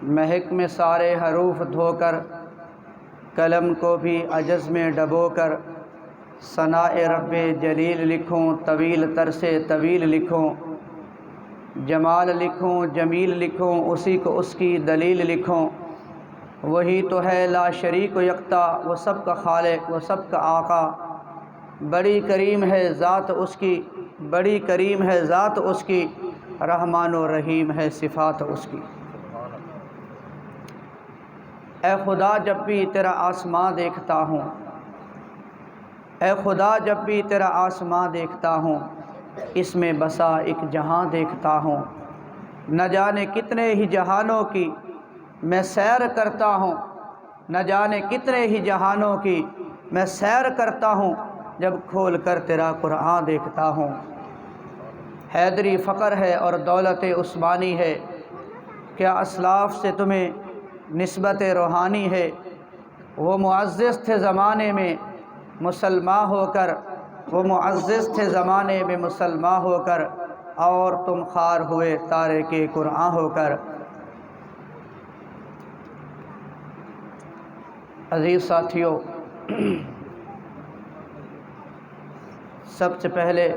مہک میں سارے حروف دھو کر، قلم کو بھی عجز میں ڈبو کر، ثناء رب جلیل لکھوں، طویل تر سے طویل لکھوں، جمال لکھوں، جمیل لکھوں، اسی کو اس کی دلیل لکھوں۔ وہی تو ہے لا شریک و یکتا، وہ سب کا خالق، وہ سب کا آقا۔ بڑی کریم ہے ذات اس کی، بڑی کریم ہے ذات اس کی، رحمان و رحیم ہے صفات اس کی۔ اے خدا جب بھی تیرا آسماں دیکھتا ہوں، اے خدا جب بھی تیرا آسماں دیکھتا ہوں، اس میں بسا ایک جہاں دیکھتا ہوں۔ نہ جانے کتنے ہی جہانوں کی میں سیر کرتا ہوں، نہ جانے کتنے ہی جہانوں کی میں سیر کرتا ہوں، جب کھول کر تیرا قرآن دیکھتا ہوں۔ حیدری فقر ہے اور دولت عثمانی ہے، کیا اسلاف سے تمہیں نسبت روحانی ہے؟ وہ معزز تھے زمانے میں مسلمان ہو کر، وہ معزز تھے زمانے میں مسلمان ہو کر، اور تم خوار ہوئے تارک قرآن ہو کر۔ عزیز ساتھیو، سب سے پہلے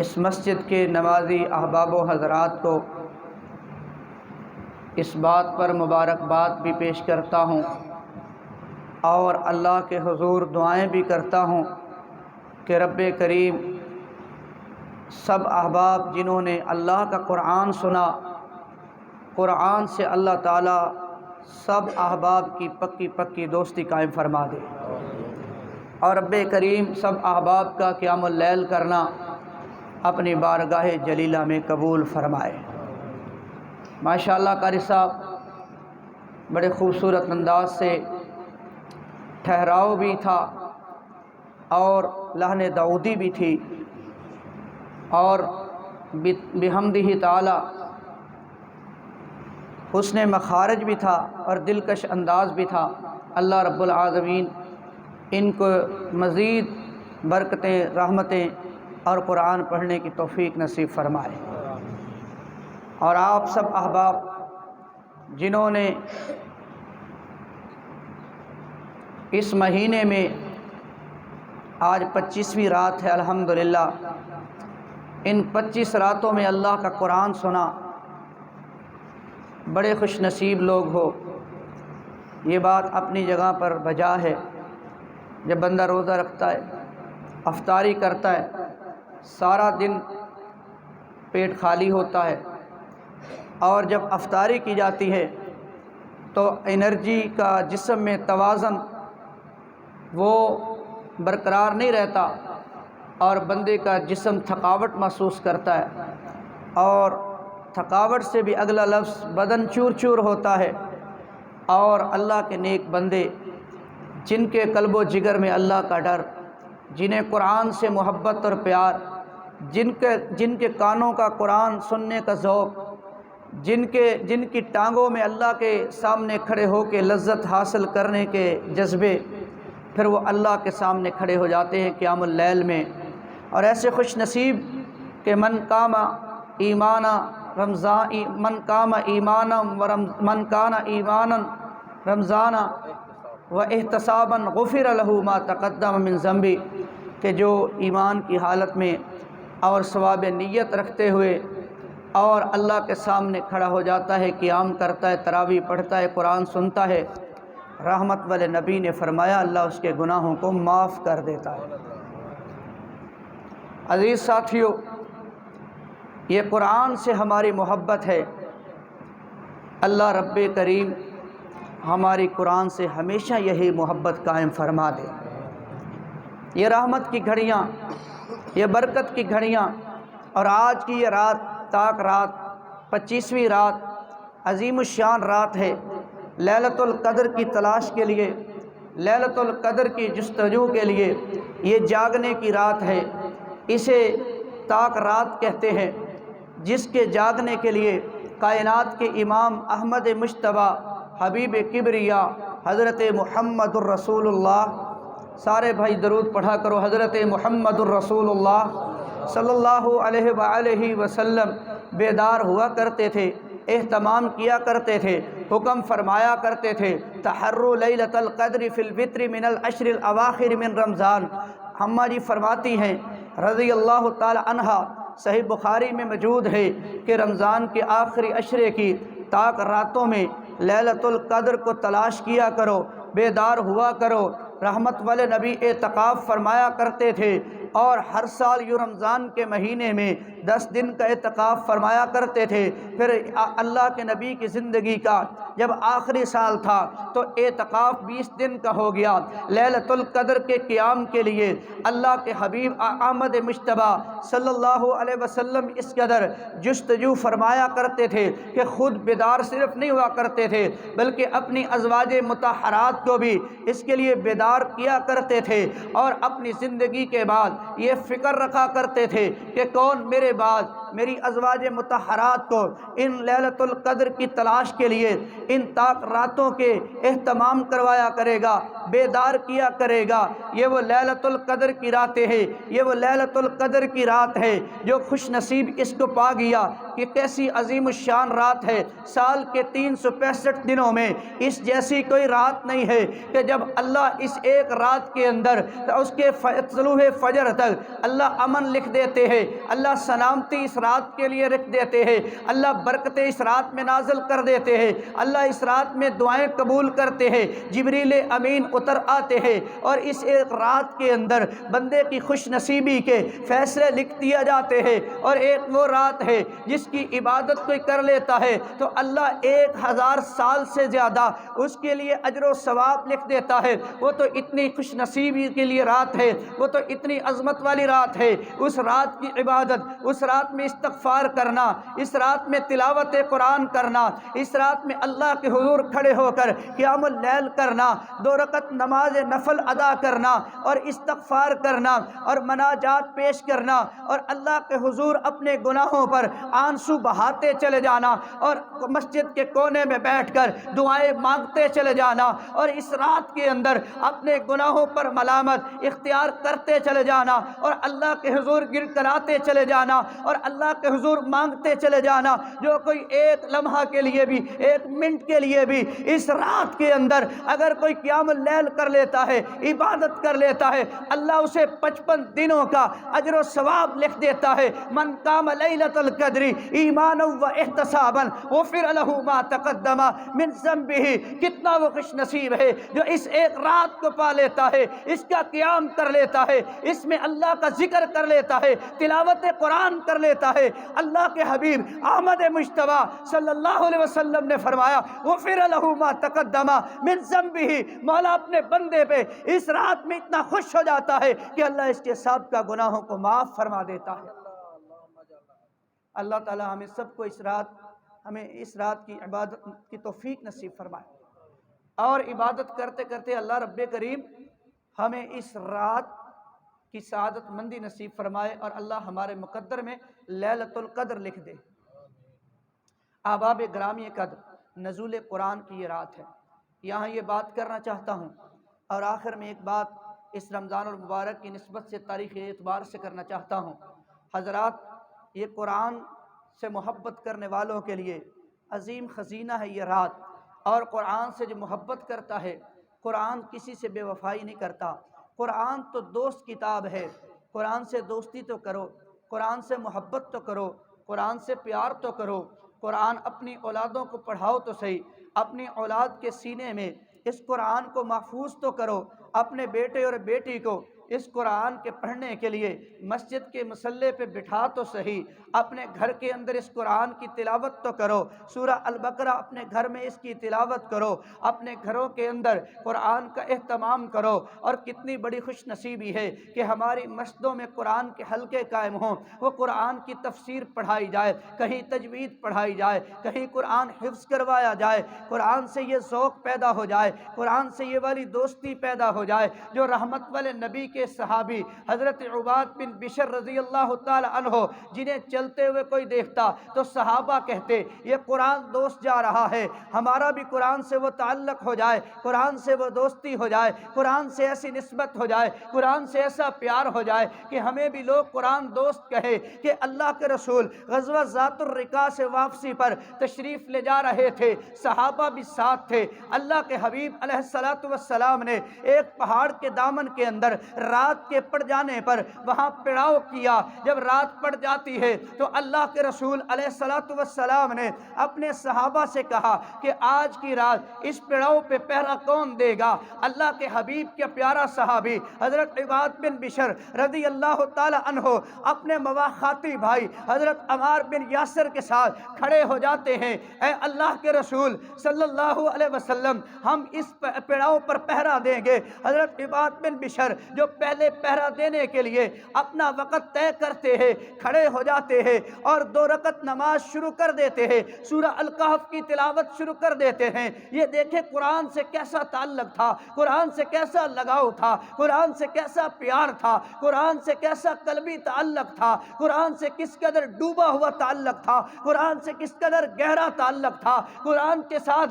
اس مسجد کے نمازی احباب و حضرات کو اس بات پر مبارکباد بھی پیش کرتا ہوں اور اللہ کے حضور دعائیں بھی کرتا ہوں کہ رب کریم سب احباب جنہوں نے اللہ کا قرآن سنا، قرآن سے اللہ تعالیٰ سب احباب کی پکی پکی دوستی قائم فرما دے، اور رب کریم سب احباب کا قیام اللیل کرنا اپنی بارگاہ جلیلہ میں قبول فرمائے۔ ماشاءاللہ قاری صاحب بڑے خوبصورت انداز سے ٹھہراؤ بھی تھا اور لحن داؤدی بھی تھی، اور بحمدہ تعالی حسن مخارج بھی تھا اور دلکش انداز بھی تھا۔ اللہ رب العالمین ان کو مزید برکتیں، رحمتیں اور قرآن پڑھنے کی توفیق نصیب فرمائے۔ اور آپ سب احباب جنہوں نے اس مہینے میں، آج 25ویں رات ہے الحمدللہ، ان 25 راتوں میں اللہ کا قرآن سنا، بڑے خوش نصیب لوگ ہو۔ یہ بات اپنی جگہ پر بجا ہے، جب بندہ روزہ رکھتا ہے، افطاری کرتا ہے، سارا دن پیٹ خالی ہوتا ہے، اور جب افطاری کی جاتی ہے تو انرجی کا جسم میں توازن وہ برقرار نہیں رہتا، اور بندے کا جسم تھکاوٹ محسوس کرتا ہے، اور تھکاوٹ سے بھی اگلا لفظ بدن چور چور ہوتا ہے۔ اور اللہ کے نیک بندے جن کے قلب و جگر میں اللہ کا ڈر، جنہیں قرآن سے محبت اور پیار، جن کے کانوں کا قرآن سننے کا ذوق، جن کی ٹانگوں میں اللہ کے سامنے کھڑے ہو کے لذت حاصل کرنے کے جذبے، پھر وہ اللہ کے سامنے کھڑے ہو جاتے ہیں قیام اللیل میں۔ اور ایسے خوش نصیب کہ من کان ایمانا رمضانا و احتسابا غفر له ما تقدم من ذنبی، کہ جو ایمان کی حالت میں اور ثواب نیت رکھتے ہوئے اور اللہ کے سامنے کھڑا ہو جاتا ہے، قیام کرتا ہے، تراویح پڑھتا ہے، قرآن سنتا ہے، رحمت والے نبی نے فرمایا اللہ اس کے گناہوں کو معاف کر دیتا ہے۔ عزیز ساتھیو، یہ قرآن سے ہماری محبت ہے۔ اللہ رب کریم ہماری قرآن سے ہمیشہ یہی محبت قائم فرما دے۔ یہ رحمت کی گھڑیاں، یہ برکت کی گھڑیاں، اور آج کی یہ رات تاک رات، 25ویں رات، عظیم الشان رات ہے۔ لیلۃ القدر کی تلاش کے لیے، لیلۃ القدر کی جستجو کے لیے یہ جاگنے کی رات ہے۔ اسے تاک رات کہتے ہیں، جس کے جاگنے کے لیے کائنات کے امام احمد مجتبیٰ حبیب کبریا حضرت محمد الرسول اللہ، سارے بھائی درود پڑھا کرو، حضرت محمد الرسول اللہ صلی اللہ علیہ وآلہ وسلم بیدار ہوا کرتے تھے اہتمام کیا کرتے تھے، حکم فرمایا کرتے تھے، تحروا لیلۃ القدر فی الوتر من العشر الاواخر من رمضان۔ اماں جی فرماتی ہیں رضی اللہ تعالی عنہا، صحیح بخاری میں موجود ہے کہ رمضان کے آخری عشرے کی تاک راتوں میں لیلۃ القدر کو تلاش کیا کرو، بیدار ہوا کرو۔ رحمت والے نبی اعتکاف فرمایا کرتے تھے، اور ہر سال یوں رمضان کے مہینے میں 10 دن کا اعتکاف فرمایا کرتے تھے۔ پھر اللہ کے نبی کی زندگی کا جب آخری سال تھا تو اعتکاف 20 دن کا ہو گیا۔ لیلۃ القدر کے قیام کے لیے اللہ کے حبیب آمد مجتبیٰ صلی اللہ علیہ وسلم اس قدر جستجو فرمایا کرتے تھے کہ خود بیدار صرف نہیں ہوا کرتے تھے بلکہ اپنی ازواج مطہرات کو بھی اس کے لیے بیدار کیا کرتے تھے، اور اپنی زندگی کے بعد یہ فکر رکھا کرتے تھے کہ کون میرے بعد میری ازواج مطہرات کو ان لیلۃ القدر کی تلاش کے لیے ان تاک راتوں کے اہتمام کروایا کرے گا، بیدار کیا کرے گا۔ یہ وہ لیلۃ القدر کی راتیں ہیں، یہ وہ لیلۃ القدر کی رات ہے جو خوش نصیب اس کو پا گیا کہ کیسی عظیم الشان رات ہے۔ سال کے 365 دنوں میں اس جیسی کوئی رات نہیں ہے کہ جب اللہ اس ایک رات کے اندر اس کے طلوع فجر تک اللہ امن لکھ دیتے ہیں، اللہ سلامتی اس رات کے لیے رکھ دیتے ہیں، اللہ برکتیں اس رات میں نازل کر دیتے ہیں، اللہ اس رات میں دعائیں قبول کرتے ہیں، جبریل امین اتر آتے ہیں، اور اس ایک رات کے اندر بندے کی خوش نصیبی کے فیصلے لکھ دیا جاتے ہیں۔ اور ایک وہ رات ہے جس کی عبادت کوئی کر لیتا ہے تو اللہ 1000 سال سے زیادہ اس کے لیے اجر و ثواب لکھ دیتا ہے۔ وہ تو اتنی خوش نصیبی کے لیے رات ہے، وہ تو اتنی عظمت والی رات ہے۔ اس رات کی عبادت، اس رات میں استغفار کرنا، اس رات میں تلاوت قرآن کرنا، اس رات میں اللہ کے حضور کھڑے ہو کر قیام اللیل کرنا، 2 رکعت نماز نفل ادا کرنا اور استغفار کرنا اور مناجات پیش کرنا، اور اللہ کے حضور اپنے گناہوں پر آنسو بہاتے چلے جانا، اور مسجد کے کونے میں بیٹھ کر دعائیں مانگتے چلے جانا، اور اس رات کے اندر اپنے گناہوں پر ملامت اختیار کرتے چلے جانا، اور اللہ کے حضور گر کراتے چلے جانا، اور اللہ کے حضور مانگتے چلے جانا۔ جو کوئی ایک لمحہ کے لیے بھی، ایک منٹ کے لیے بھی اس رات کے اندر اگر کوئی قیام اللیل کر لیتا ہے، عبادت کر لیتا ہے، اللہ اسے 55 دنوں کا اجر و ثواب لکھ دیتا ہے۔ من قام لیلۃ القدر ایمانا و احتسابا غفر له ما تقدم من ذنبہ۔ کتنا وہ خوش نصیب ہے جو اس ایک رات کو پا لیتا ہے، اس کا قیام کر لیتا ہے، اس میں اللہ کا ذکر کر لیتا ہے، تلاوت قرآن کر لیتا ہے۔ اللہ کے حبیب احمد مجتبیٰ صلی اللہ علیہ وسلم نے فرمایا غفر له ما تقدم من ذنبہ۔ مولا اپنے بندے پہ اس رات میں اتنا خوش ہو جاتا ہے کہ اللہ اس کے سابقہ گناہوں کو معاف فرما دیتا ہے۔ اللہ تعالی ہمیں سب کو ہمیں اس رات کی عبادت کی توفیق نصیب فرمائے، اور عبادت کرتے کرتے اللہ رب کریم ہمیں اس رات کی سعادت مندی نصیب فرمائے، اور اللہ ہمارے مقدر میں لیلۃ القدر لکھ دے۔ احباب گرامی قدر، نزول قرآن کی یہ رات ہے، یہاں یہ بات کرنا چاہتا ہوں، اور آخر میں ایک بات اس رمضان المبارک کی نسبت سے تاریخی اعتبار سے کرنا چاہتا ہوں۔ حضرات، یہ قرآن سے محبت کرنے والوں کے لیے عظیم خزینہ ہے یہ رات، اور قرآن سے جو محبت کرتا ہے، قرآن کسی سے بے وفائی نہیں کرتا۔ قرآن تو دوست کتاب ہے، قرآن سے دوستی تو کرو، قرآن سے محبت تو کرو، قرآن سے پیار تو کرو، قرآن اپنی اولادوں کو پڑھاؤ تو صحیح، اپنی اولاد کے سینے میں اس قرآن کو محفوظ تو کرو، اپنے بیٹے اور بیٹی کو اس قرآن کے پڑھنے کے لیے مسجد کے مصلے پہ بٹھا تو صحیح، اپنے گھر کے اندر اس قرآن کی تلاوت تو کرو، سورہ البقرہ اپنے گھر میں اس کی تلاوت کرو، اپنے گھروں کے اندر قرآن کا اہتمام کرو۔ اور کتنی بڑی خوش نصیبی ہے کہ ہماری مسجدوں میں قرآن کے حلقے قائم ہوں، وہ قرآن کی تفسیر پڑھائی جائے، کہیں تجوید پڑھائی جائے، کہیں قرآن حفظ کروایا جائے، قرآن سے یہ ذوق پیدا ہو جائے، قرآن سے یہ والی دوستی پیدا ہو جائے جو رحمت والے نبی کے کے صحابی حضرت عباد بن بشر رضی اللہ تعالی عنہ، جنہیں چلتے ہوئے کوئی دیکھتا تو صحابہ کہتے یہ قرآن دوست جا رہا ہے، ہمارا بھی قرآن سے وہ تعلق ہو جائے، قرآن سے وہ دوستی ہو جائے، قرآن سے ایسی نسبت ہو جائے، قرآن سے ایسا پیار ہو جائے کہ ہمیں بھی لوگ قرآن دوست کہے۔ کہ اللہ کے رسول غزوہ ذات الرقاع سے واپسی پر تشریف لے جا رہے تھے، صحابہ بھی ساتھ تھے۔ اللہ کے حبیب علیہ السلام نے ایک پہاڑ کے دامن کے اندر رات کے پڑ جانے پر وہاں پڑاؤ کیا۔ جب رات پڑ جاتی ہے تو اللہ کے رسول علیہ السلام نے اپنے صحابہ سے کہا کہ آج کی رات اس پڑاؤ پہ پہرا کون دے گا؟ اللہ کے حبیب کے پیارا صحابی حضرت عباد بن بشر رضی اللہ تعالی عنہ اپنے مواخاتی بھائی حضرت عمار بن یاسر کے ساتھ کھڑے ہو جاتے ہیں۔ اے اللہ کے رسول صلی اللہ علیہ وسلم، ہم اس پڑاؤ پر پہرا دیں گے۔ حضرت عباد بن بشر جو پہلے پہرا دینے کے لیے اپنا وقت طے کرتے ہیں، کھڑے ہو جاتے ہیں اور 2 رکعت نماز شروع کر دیتے ہیں، سورہ الکہف کی تلاوت شروع کر دیتے ہیں۔ یہ دیکھیں قرآن سے کیسا تعلق تھا، قرآن سے کیسا لگاؤ تھا، قرآن سے کیسا پیار تھا، قرآن سے کیسا قلبی تعلق تھا، قرآن سے کس قدر ڈوبا ہوا تعلق تھا، قرآن سے کس قدر گہرا تعلق تھا، قرآن کے ساتھ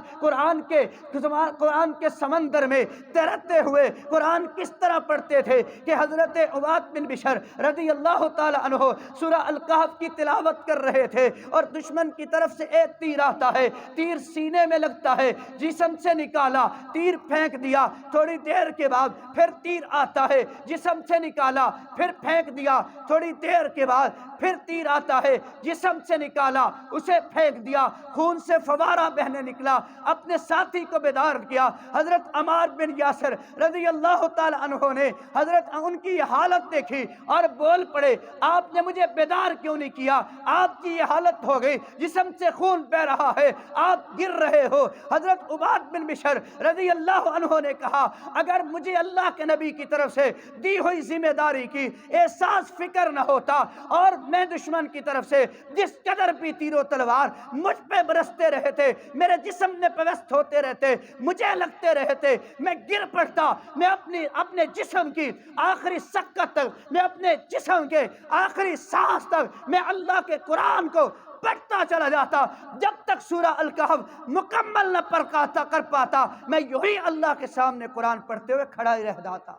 قرآن کے سمندر میں تیرتے ہوئے قرآن کس طرح پڑھتے تھے کہ حضرت عباد بن بشر رضی اللہ تعالی عنہ سورہ الکہف کی تلاوت کر رہے تھے اور دشمن کی طرف سے ایک تیر آتا ہے، تیر سینے میں لگتا ہے، جسم سے نکالا، تیر پھینک دیا، تھوڑی دیر کے بعد پھر تیر آتا ہے، جسم سے نکالا، پھر پھینک دیا، تھوڑی دیر کے بعد پھر تیر آتا ہے، جسم سے نکالا، اسے پھینک دیا، خون سے فوارہ بہنے نکلا، اپنے ساتھی کو بیدار کیا۔ حضرت عمار بن یاسر رضی اللہ تعالی عنہ نے حضرت ان کی حالت دیکھی اور بول پڑے، آپ نے مجھے بیدار کیوں نہیں کیا؟ آپ کی یہ حالت ہو گئی، جسم سے خون بہ رہا ہے، آپ گر رہے ہو۔ حضرت عباد بن بشر رضی اللہ عنہ نے کہا اگر مجھے اللہ کے نبی کی طرف سے دی ہوئی ذمہ داری کی احساس فکر نہ ہوتا اور میں دشمن کی طرف سے جس قدر بھی تیر و تلوار مجھ پہ برستے رہتے، میرے جسم میں پیوست ہوتے رہتے، مجھے لگتے رہتے، میں گر پڑتا، میں اپنے جسم کی آخری سکت تک، میں اپنے جسم کے آخری سانس تک میں اللہ کے قرآن کو پڑھتا چلا جاتا، جب تک سورہ الکہف مکمل نہ کر پاتا میں یہی اللہ کے سامنے قرآن پڑھتے ہوئے کھڑا ہی رہ جاتا۔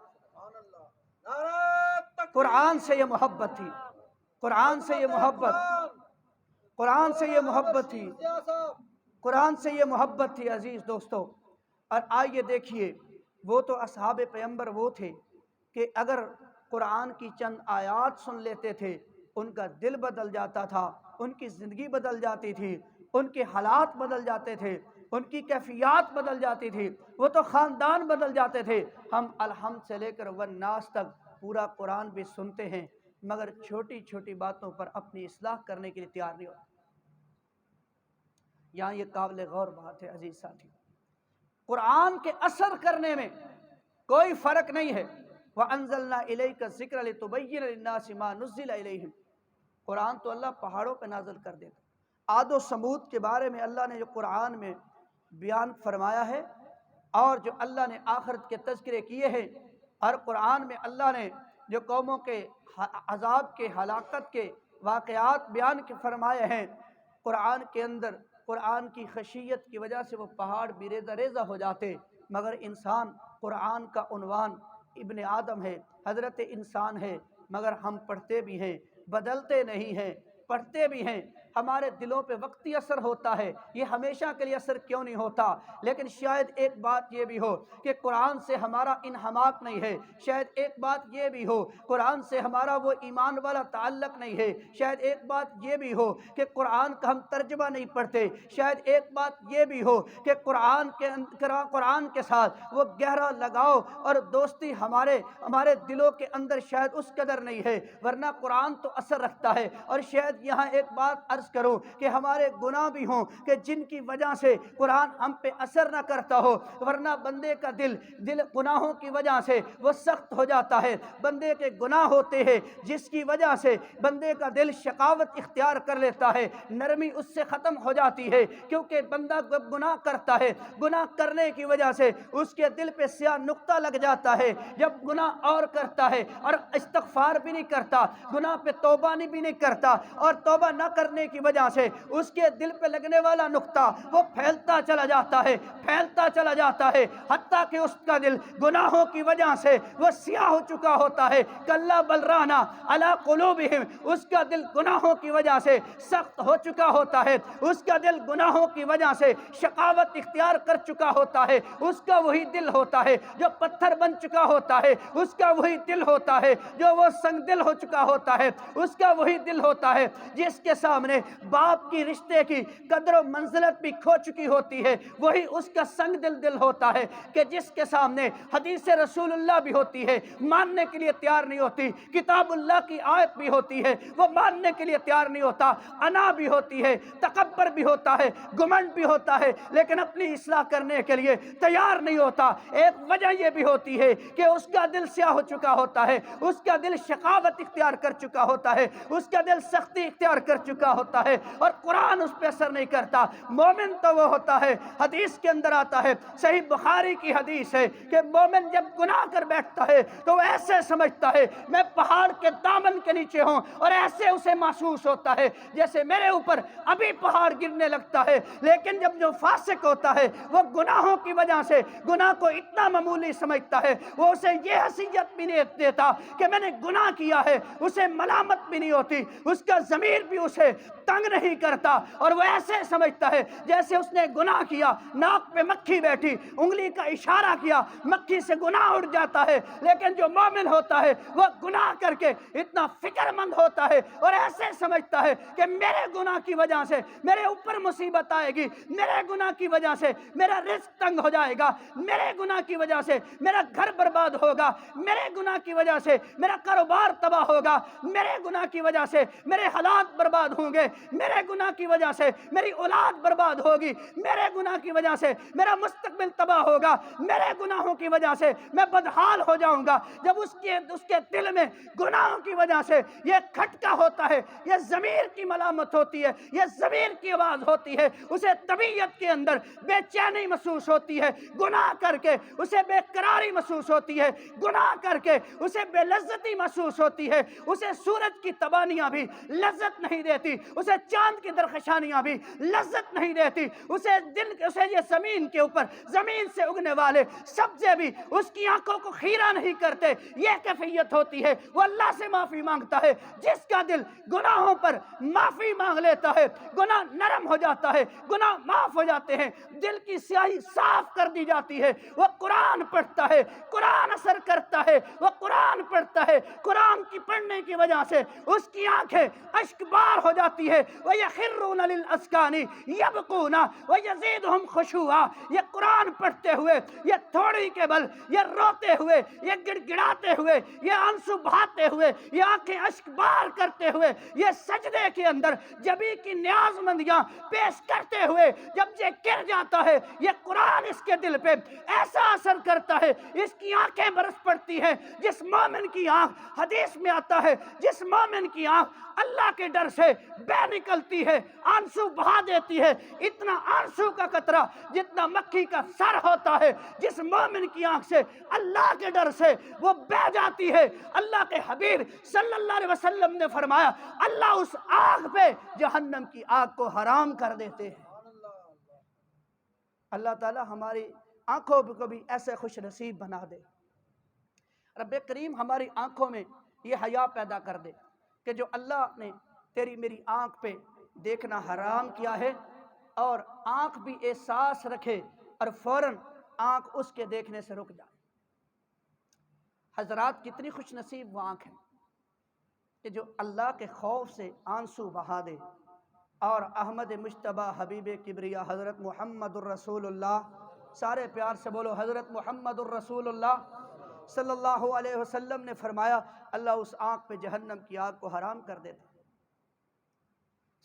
قرآن سے یہ محبت تھی، قرآن سے یہ محبت، قرآن سے یہ محبت تھی، قرآن سے یہ محبت تھی عزیز دوستو۔ اور آئیے دیکھیے، وہ تو اصحاب پیغمبر وہ تھے کہ اگر قرآن کی چند آیات سن لیتے تھے ان کا دل بدل جاتا تھا، ان کی زندگی بدل جاتی تھی، ان کے حالات بدل جاتے تھے، ان کی کیفیات بدل جاتی تھی، وہ تو خاندان بدل جاتے تھے۔ ہم الحمد سے لے کر والناس تک پورا قرآن بھی سنتے ہیں مگر چھوٹی چھوٹی باتوں پر اپنی اصلاح کرنے کے لیے تیار نہیں ہوتے۔ یہاں یہ قابل غور بات ہے عزیز ساتھی، قرآن کے اثر کرنے میں کوئی فرق نہیں ہے۔ وَأَنزَلْنَا إِلَيْكَ الذِّكْرَ لِتُبَيِّنَ لِلنَّاسِ مَا نُزِّلَ إِلَيْهِمْ۔ قرآن تو اللہ پہاڑوں پہ نازل کر دیتا۔ عاد و سمود کے بارے میں اللہ نے جو قرآن میں بیان فرمایا ہے اور جو اللہ نے آخرت کے تذکرے کیے ہیں، اور قرآن میں اللہ نے جو قوموں کے عذاب کے، ہلاکت کے واقعات بیان فرمائے ہیں، قرآن کے اندر قرآن کی خشیت کی وجہ سے وہ پہاڑ بھی ریزہ ریزہ ہو جاتے، مگر انسان قرآن کا عنوان ابن آدم ہے، حضرت انسان ہے، مگر ہم پڑھتے بھی ہیں، بدلتے نہیں ہیں، پڑھتے بھی ہیں، ہمارے دلوں پہ وقتی اثر ہوتا ہے، یہ ہمیشہ کے لیے اثر کیوں نہیں ہوتا؟ لیکن شاید ایک بات یہ بھی ہو کہ قرآن سے ہمارا انہماک نہیں ہے، شاید ایک بات یہ بھی ہو قرآن سے ہمارا وہ ایمان والا تعلق نہیں ہے، شاید ایک بات یہ بھی ہو کہ قرآن کا ہم ترجمہ نہیں پڑھتے، شاید ایک بات یہ بھی ہو کہ قرآن کے ساتھ وہ گہرا لگاؤ اور دوستی ہمارے دلوں کے اندر شاید اس قدر نہیں ہے، ورنہ قرآن تو اثر رکھتا ہے۔ اور شاید یہاں ایک بات عرض عرض کروں کہ ہمارے گناہ بھی ہوں کہ جن کی وجہ سے قرآن ہم پہ اثر نہ کرتا ہو، ورنہ بندے کا دل گناہوں کی وجہ سے وہ سخت ہو جاتا ہے۔ بندے کے گناہ ہوتے ہیں جس کی وجہ سے بندے کا دل شقاوت اختیار کر لیتا ہے، نرمی اس سے ختم ہو جاتی ہے، کیونکہ بندہ جب گناہ کرتا ہے، گناہ کرنے کی وجہ سے اس کے دل پہ سیاہ نقطہ لگ جاتا ہے۔ جب گناہ اور کرتا ہے اور استغفار بھی نہیں کرتا، گناہ پہ توبہ بھی نہیں کرتا، اور توبہ نہ کرنے کی وجہ سے اس کے دل پہ لگنے والا نقطہ وہ پھیلتا چلا جاتا ہے، پھیلتا چلا جاتا ہے، حتیٰ کہ اس کا دل گناہوں کی وجہ سے وہ سیاہ ہو چکا ہوتا ہے۔ کلا بل رانا علی قلوبہم، اس کا دل گناہوں کی وجہ سے سخت ہو چکا ہوتا ہے، اس کا دل گناہوں کی وجہ سے شقاوت اختیار کر چکا ہوتا ہے۔ اس کا وہی دل ہوتا ہے جو پتھر بن چکا ہوتا ہے، اس کا وہی دل ہوتا ہے جو وہ سنگ دل ہو چکا ہوتا ہے، اس کا وہی دل ہوتا ہے جس کے سامنے باپ کی رشتے کی قدر و منزلت بھی کھو چکی ہوتی ہے، وہی اس کا سنگ دل ہوتا ہے کہ جس کے سامنے حدیث رسول اللہ بھی ہوتی ہے، ماننے کے لیے تیار نہیں ہوتی، کتاب اللہ کی آیت بھی ہوتی ہے، وہ ماننے کے لیے تیار نہیں ہوتا، انا بھی ہوتی ہے، تکبر بھی ہوتا ہے، گمنڈ بھی ہوتا ہے، لیکن اپنی اصلاح کرنے کے لیے تیار نہیں ہوتا۔ ایک وجہ یہ بھی ہوتی ہے کہ اس کا دل سیاہ ہو چکا ہوتا ہے، اس کا دل شقاوت اختیار کر چکا ہوتا ہے، اس کا دل سختی اختیار کر چکا ہوتا ہے، اور قرآن اس پہ اثر نہیں کرتا۔ مومن تو وہ ہوتا ہے، حدیث کے اندر آتا ہے، صحیح بخاری کی حدیث ہے کہ مومن جب گناہ کر بیٹھتا ہے تو وہ ایسے سمجھتا ہے میں پہاڑ کے دامن کے نیچے ہوں، اور ایسے اسے محسوس ہوتا ہے جیسے میرے اوپر ابھی پہاڑ گرنے لگتا ہے۔ لیکن جب جو فاسق ہوتا ہے وہ گناہوں کی وجہ سے گناہ کو اتنا معمولی سمجھتا ہے، وہ اسے یہ حیثیت بھی نہیں دیتا کہ میں نے گناہ کیا ہے، اسے ملامت بھی نہیں ہوتی، اس کا ضمیر بھی اسے تنگ نہیں کرتا، اور وہ ایسے سمجھتا ہے جیسے اس نے گناہ کیا، ناک پہ مکھی بیٹھی، انگلی کا اشارہ کیا، مکھی سے گناہ اڑ جاتا ہے۔ لیکن جو مومن ہوتا ہے وہ گناہ کر کے اتنا فکر مند ہوتا ہے اور ایسے سمجھتا ہے کہ میرے گناہ کی وجہ سے میرے اوپر مصیبت آئے گی، میرے گناہ کی وجہ سے میرا رزق تنگ ہو جائے گا، میرے گناہ کی وجہ سے میرا گھر برباد ہوگا، میرے گناہ کی وجہ سے میرا کاروبار تباہ ہوگا، میرے گناہ کی وجہ سے میرے حالات برباد ہوں گے، میرے گناہ کی وجہ سے میری اولاد برباد ہوگی، میرے گناہ کی وجہ سے میرا مستقبل تباہ ہوگا، میرے گناہوں کی وجہ سے میں بدحال ہو جاؤں گا۔ جب اس کے دل میں گناہوں کی وجہ سے یہ کھٹکا ہوتا ہے، یہ ضمیر کی ملامت ہوتی ہے، یہ ضمیر کی آواز ہوتی ہے، اسے طبیعت کے اندر بے چینی محسوس ہوتی ہے، گناہ کر کے اسے بے قراری محسوس ہوتی ہے، گناہ کر کے اسے بے لذتی محسوس ہوتی ہے، اسے سورج کی تبانیاں بھی لذت نہیں دیتی، اسے چاند کی درخشانیاں بھی لذت نہیں دیتی، اسے یہ زمین کے اوپر زمین سے اگنے والے سبزے بھی اس کی آنکھوں کو خیرہ نہیں کرتے۔ یہ کیفیت ہوتی ہے، وہ اللہ سے معافی مانگتا ہے۔ جس کا دل گناہوں پر معافی مانگ لیتا ہے، گناہ نرم ہو جاتا ہے، گناہ معاف ہو جاتے ہیں، دل کی سیاہی صاف کر دی جاتی ہے، وہ قرآن پڑھتا ہے، قرآن اثر کرتا ہے، وہ قرآن پڑھتا ہے، قرآن کی پڑھنے کی وجہ سے اس کی آنکھیں اشک بار ہو جاتی ہے، وَيَخِرُّونَ لِلْأَذْقَانِ يَبْكُونَ وَيَزِيدُهُمْ خُشُوعًا۔ یہ قرآن پڑھتے ہوئے، یہ تھوڑی کے بل، یہ روتے ہوئے، یہ گڑ گڑاتے ہوئے، یہ آنسو بہاتے ہوئے، یہ آنکھیں اشک بار کرتے ہوئے، یہ سجدے کے اندر جبی کی نیاز مندیاں پیش کرتے ہوئے جب یہ گر جاتا ہے، یہ قرآن اس کے دل پہ ایسا اثر کرتا ہے، اس کی آنکھیں برس پڑتی ہیں۔ جس مومن کی آنکھ، حدیث میں آتا ہے، جس مومن کی آنکھ اللہ کے ڈر سے بہ نکلتی ہے، آنسو بہا دیتی ہے، اتنا آنسو کا قطرہ جتنا مکھی کا سر ہوتا ہے، جس مومن کی آنکھ سے اللہ کے ڈر سے وہ بہ جاتی ہے، اللہ کے حبیب صلی اللہ علیہ وسلم نے فرمایا اللہ اس آنکھ پہ جہنم کی آگ کو حرام کر دیتے ہیں۔ اللہ تعالی ہماری آنکھوں کو بھی ایسے خوش نصیب بنا دے۔ رب کریم ہماری آنکھوں میں یہ حیا پیدا کر دے کہ جو اللہ نے تیری میری آنکھ پہ دیکھنا حرام کیا ہے، اور آنکھ بھی احساس رکھے اور فوراً آنکھ اس کے دیکھنے سے رک جائے۔ حضرات کتنی خوش نصیب وہ آنکھ ہے کہ جو اللہ کے خوف سے آنسو بہا دے۔ اور احمد مجتبیٰ حبیب کبریا حضرت محمد الرسول اللہ، سارے پیار سے بولو حضرت محمد الرسول اللہ صلی اللہ علیہ وسلم نے فرمایا اللہ اس آنکھ پہ جہنم کی آگ کو حرام کر دیتا۔